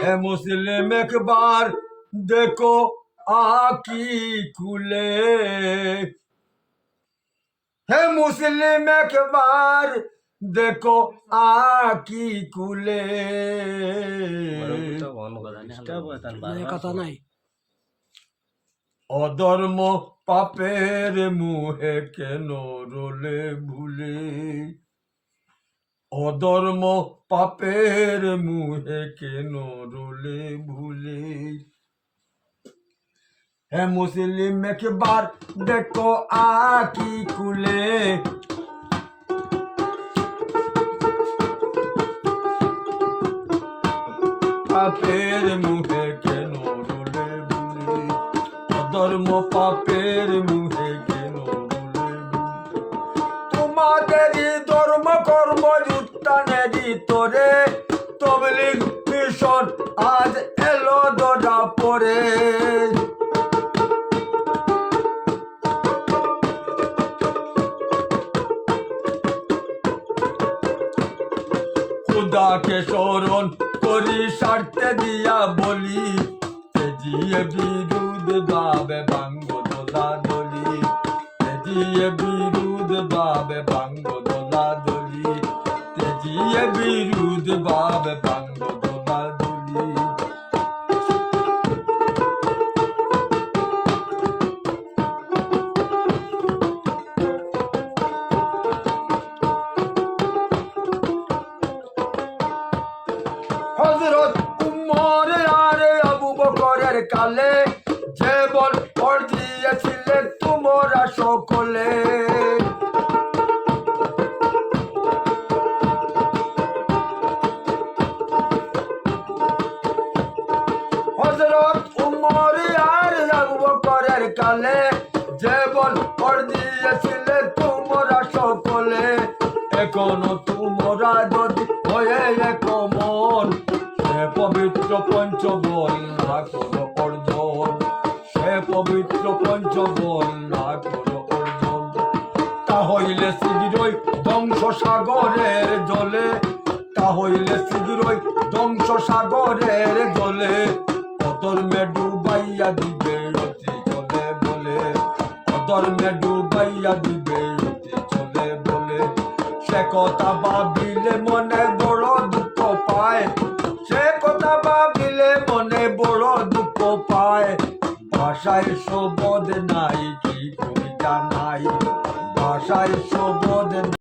है मुस्लिम एक बार देखो आकी खुले, है मुस्लिम एक बार देखो आकी खुले, কথা নাই অধর্ম পাপের মুহে কেন রোলে ভুলে, অধর্ম পাপের মুহে কেন রোলে ভুলে, है मुस्लिम एक बार देखो आकी खुले, पापेर मुहे केन रोले भुले, अधर्म पापेर मुहे केन रोले भुले, तुम्हादेरी धर्म कर्म जुटानेरी तोरे तबलीग मिशन आज एलो धरा पड़े, खुदा के शरण करी सारते दिया बोली, तेजिए विरुद्ध भावे भांग दोला दली, तेजिए विरुद्ध भावे भांग दोला दली, तेजिए विरुद्ध भावे भांग दोला दली। হযরত উমর আর আবু বকরের কালে যে বল পর দিয়েছিলে তোমরা সকলে, হযরত উমর আর আবু বকরের কালে যে বল পর দিয়েছিলে তোমরা সকলে, এখনো তোমরা যদি হয়ে একমন সে পবিত্র পঞ্চবল না করো অর্জন, সে পবিত্র পঞ্চবল না করো অর্জন, তাহলে শীঘ্রই ধ্বংস সাগরের জলে, তাহলে শীঘ্রই ধ্বংস সাগরের জলে, অধর্মে ডুবাইয়া দিবে অতি চলে বলে, অধর্মে ডুবাইয়া দিবে অতি চলে বলে, সে কথা ভাবিলে মনে বড় দুঃখ পায়, সে কথা ভাবিলে মনে বড় দুঃখ পায়, ভাষায় শোভদ নাই কি করি জানাই, ভাষায় শোভদ